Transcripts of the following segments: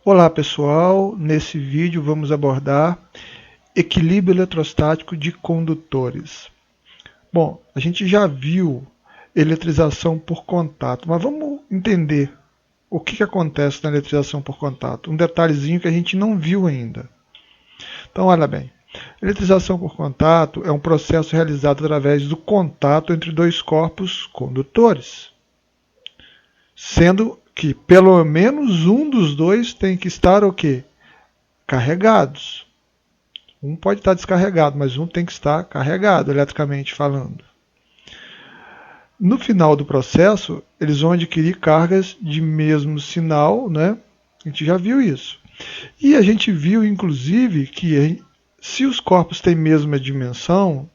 Olá pessoal, nesse vídeo vamos abordar equilíbrio eletrostático de condutores. Bom, a gente já viu eletrização por contato, mas vamos entender o que acontece na eletrização por contato. Um detalhezinho que a gente não viu ainda. Então olha bem, eletrização por contato é um processo realizado através do contato entre dois corpos condutores, sendo que pelo menos um dos dois tem que estar o quê? Carregados. Um pode estar descarregado, mas um tem que estar carregado, eletricamente falando. No final do processo, eles vão adquirir cargas de mesmo sinal, né? A gente já viu isso. E a gente viu, inclusive, que se os corpos têm mesma dimensão,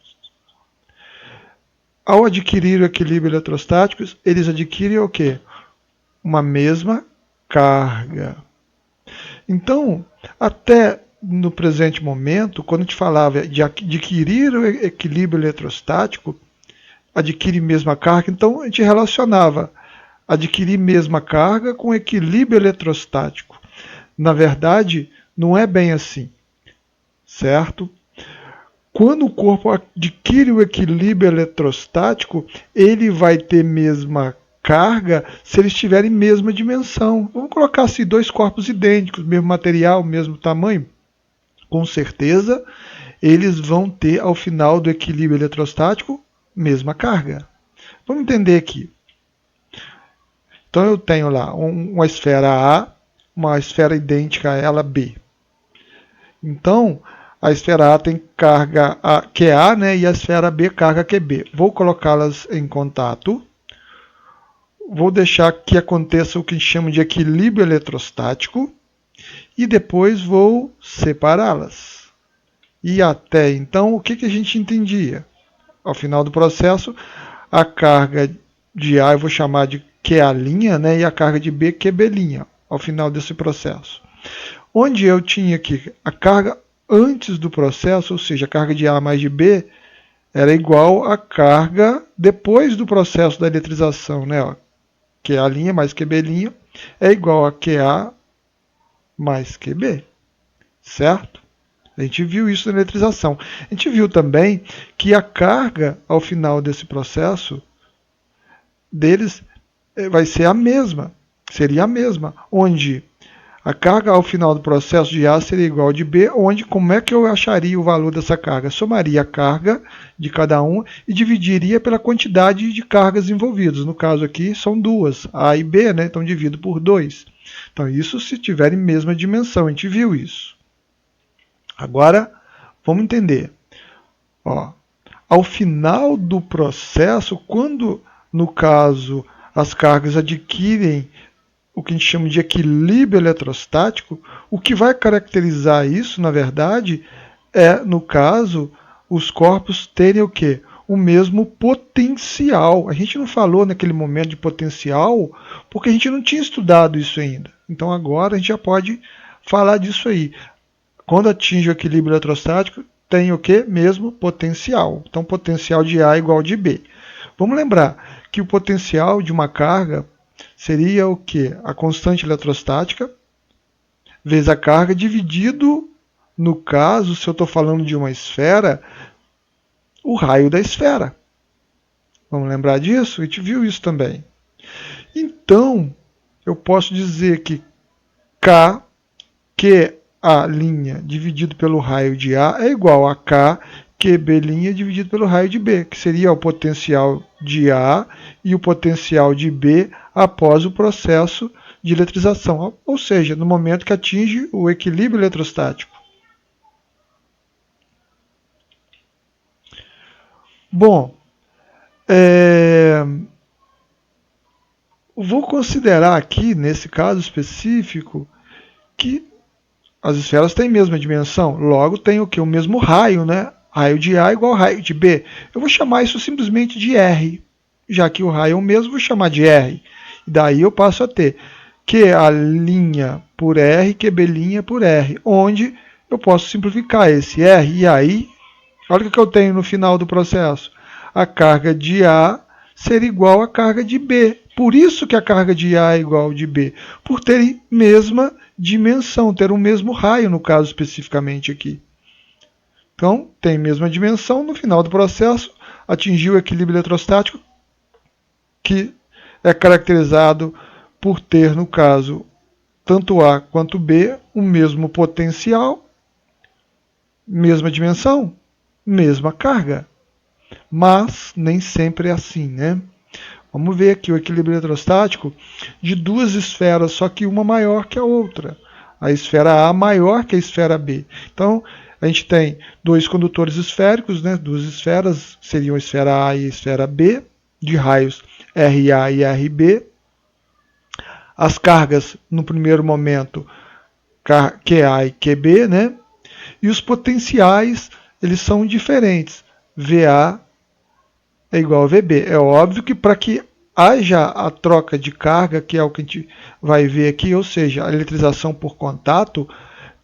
ao adquirir o equilíbrio eletrostático, eles adquirem o quê? Uma mesma carga. Então, até no presente momento, quando a gente falava de adquirir o equilíbrio eletrostático, adquirir mesma carga, então a gente relacionava adquirir mesma carga com equilíbrio eletrostático. Na verdade, não é bem assim, certo? Quando o corpo adquire o equilíbrio eletrostático, ele vai ter mesma carga se eles tiverem mesma dimensão. Vamos colocar assim, dois corpos idênticos, mesmo material, mesmo tamanho. Com certeza, eles vão ter, ao final do equilíbrio eletrostático, mesma carga. Vamos entender aqui. Então eu tenho lá uma esfera A, uma esfera idêntica a ela B. Então, a esfera A tem carga QA, né, e a esfera B carga QB. Vou colocá-las em contato. Vou deixar que aconteça o que a gente chama de equilíbrio eletrostático e depois vou separá-las. E até então, o que a gente entendia? Ao final do processo, a carga de A eu vou chamar de QA', né, e a carga de B QB', ao final desse processo. Onde eu tinha aqui a carga antes do processo, ou seja, a carga de A mais de B, era igual à carga depois do processo da eletrização, né, ó. QA' mais QB' é igual a QA mais QB, certo? A gente viu isso na eletrização. A gente viu também que a carga, ao final desse processo, deles vai ser a mesma, seria a mesma, onde a carga ao final do processo de A seria igual a de B, onde como é que eu acharia o valor dessa carga? Somaria a carga de cada um e dividiria pela quantidade de cargas envolvidas. No caso aqui são duas, A e B, né? Então divido por 2. Então isso se tiverem mesma dimensão, a gente viu isso. Agora vamos entender. Ó, ao final do processo, quando no caso as cargas adquirem o que a gente chama de equilíbrio eletrostático, o que vai caracterizar isso, na verdade, é, no caso, os corpos terem o quê? O mesmo potencial. A gente não falou naquele momento de potencial, porque a gente não tinha estudado isso ainda. Então agora a gente já pode falar disso aí. Quando atinge o equilíbrio eletrostático, tem o quê? Mesmo potencial. Então potencial de A igual de B. Vamos lembrar que o potencial de uma carga seria o quê? A constante eletrostática vezes a carga dividido, no caso, se eu estou falando de uma esfera, o raio da esfera. Vamos lembrar disso? A gente viu isso também. Então, eu posso dizer que K, que a linha dividido pelo raio de A é igual a K, QB' dividido pelo raio de B, que seria o potencial de A e o potencial de B após o processo de eletrização, ou seja, no momento que atinge o equilíbrio eletrostático. Bom, vou considerar aqui, nesse caso específico, que as esferas têm a mesma dimensão, logo tem o que? O mesmo raio, né? Raio de A igual ao raio de B. Eu vou chamar isso simplesmente de R. Já que o raio é o mesmo, vou chamar de R. E daí eu passo a ter QA' por R, QB' por R, onde eu posso simplificar esse R. E aí, olha o que eu tenho no final do processo. A carga de A ser igual à carga de B. Por isso que a carga de A é igual de B, por terem mesma dimensão, ter o mesmo raio, no caso especificamente aqui. Então, tem mesma dimensão, no final do processo, atingiu o equilíbrio eletrostático, que é caracterizado por ter, no caso, tanto A quanto B, o mesmo potencial, mesma dimensão, mesma carga. Mas nem sempre é assim, né? Vamos ver aqui o equilíbrio eletrostático de duas esferas, só que uma maior que a outra. A esfera A maior que a esfera B. Então, a gente tem dois condutores esféricos, né? Duas esferas, seriam a esfera A e a esfera B, de raios RA e RB. As cargas, no primeiro momento, QA e QB, né? E os potenciais, eles são diferentes. VA é igual a VB. É óbvio que para que haja a troca de carga, que é o que a gente vai ver aqui, ou seja, a eletrização por contato,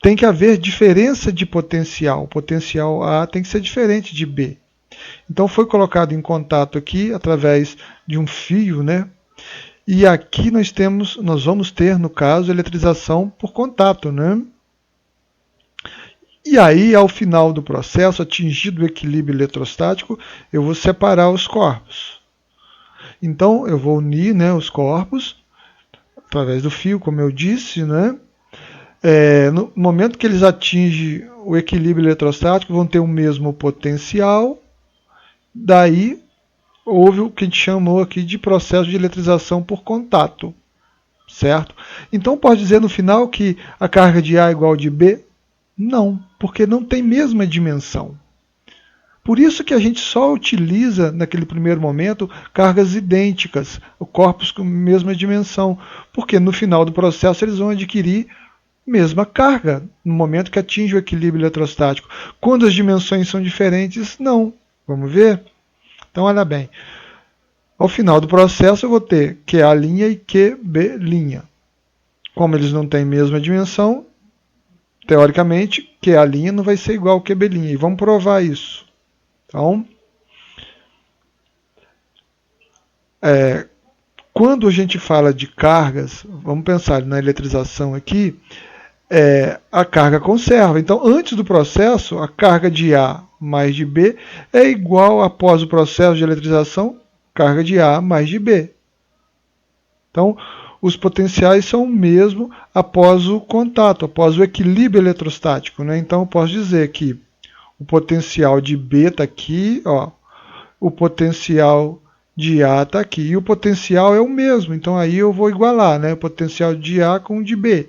tem que haver diferença de potencial. O potencial A tem que ser diferente de B. Então foi colocado em contato aqui através de um fio, né? E aqui nós vamos ter, no caso, eletrização por contato, né? E aí, ao final do processo, atingido o equilíbrio eletrostático, eu vou separar os corpos. Então, eu vou unir, né, os corpos através do fio, como eu disse, né? No momento que eles atingem o equilíbrio eletrostático, vão ter o mesmo potencial. Daí, houve o que a gente chamou aqui de processo de eletrização por contato, certo? Então, pode dizer no final que a carga de A é igual a de B? Não, porque não tem mesma dimensão. Por isso que a gente só utiliza, naquele primeiro momento, cargas idênticas, corpos com mesma dimensão, porque no final do processo eles vão adquirir mesma carga, no momento que atinge o equilíbrio eletrostático. Quando as dimensões são diferentes, não. Vamos ver? Então, olha bem. Ao final do processo eu vou ter QA' e QB'. Como eles não têm a mesma dimensão, teoricamente, QA' não vai ser igual a QB'. E vamos provar isso. Então, quando a gente fala de cargas, vamos pensar na eletrização aqui, a carga conserva. Então, antes do processo, a carga de A mais de B é igual, após o processo de eletrização, carga de A mais de B. Então, os potenciais são o mesmo após o contato, após o equilíbrio eletrostático, né? Então, eu posso dizer que o potencial de B está aqui, ó, o potencial de A está aqui, e o potencial é o mesmo, então aí eu vou igualar, né? O potencial de A com o de B.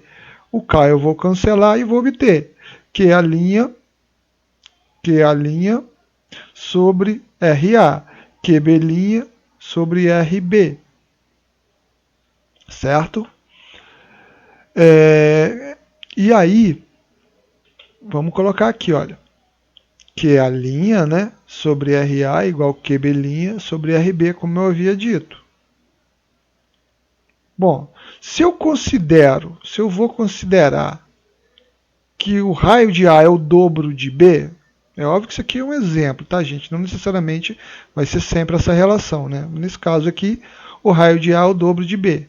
O K eu vou cancelar e vou obter QA' sobre RA, QB' sobre RB. Certo? E aí, vamos colocar aqui, olha. QA', né, sobre RA igual QB' sobre RB, como eu havia dito. Bom, se eu vou considerar que o raio de A é o dobro de B, é óbvio que isso aqui é um exemplo, tá, gente? Não necessariamente vai ser sempre essa relação, né? Nesse caso aqui, o raio de A é o dobro de B.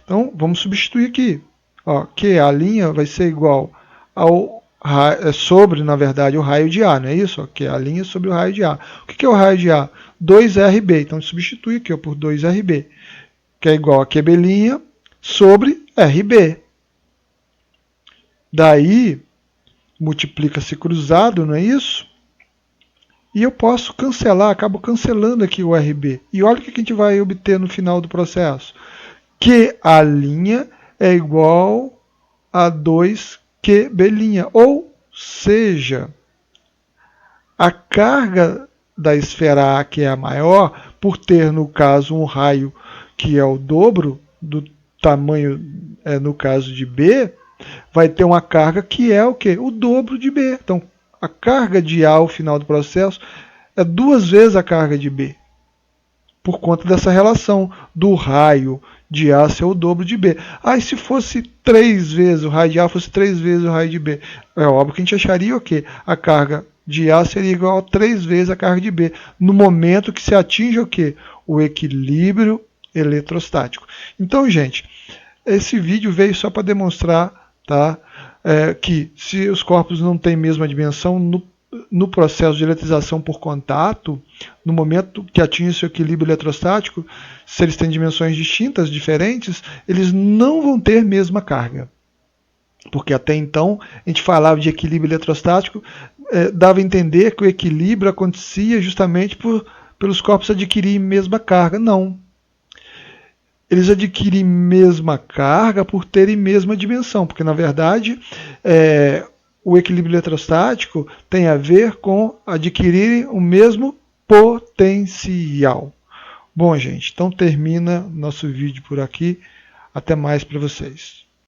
Então, vamos substituir aqui. Ó, QA' vai ser igual ao sobre, na verdade, o raio de A, não é isso? Ó, QA' sobre o raio de A. O que é o raio de A? 2RB. Então, substitui aqui ó, por 2RB, que é igual a QB' sobre RB. Daí, multiplica-se cruzado, não é isso? E eu posso cancelar, acabo cancelando aqui o RB. E olha o que a gente vai obter no final do processo. QA' é igual a 2QB'. Ou seja, a carga da esfera A, que é a maior, por ter, no caso, um raio que é o dobro do tamanho, no caso de B, vai ter uma carga que é o quê? O dobro de B. Então, a carga de A ao final do processo é 2 vezes a carga de B, por conta dessa relação do raio de A ser o dobro de B. E se fosse 3 vezes, o raio de A fosse 3 vezes o raio de B? É óbvio que a gente acharia o quê? A carga de A seria igual a 3 vezes a carga de B, no momento que se atinge o quê? O equilíbrio eletrostático. Então, gente, esse vídeo veio só para demonstrar, tá, que se os corpos não têm mesma dimensão no processo de eletrização por contato, no momento que atinge seu equilíbrio eletrostático, se eles têm dimensões distintas, diferentes, eles não vão ter mesma carga. Porque até então a gente falava de equilíbrio eletrostático, dava a entender que o equilíbrio acontecia justamente pelos corpos adquirirem mesma carga. Não. Eles adquirem mesma carga por terem mesma dimensão, porque na verdade o equilíbrio eletrostático tem a ver com adquirirem o mesmo potencial. Bom, gente, então termina nosso vídeo por aqui. Até mais para vocês.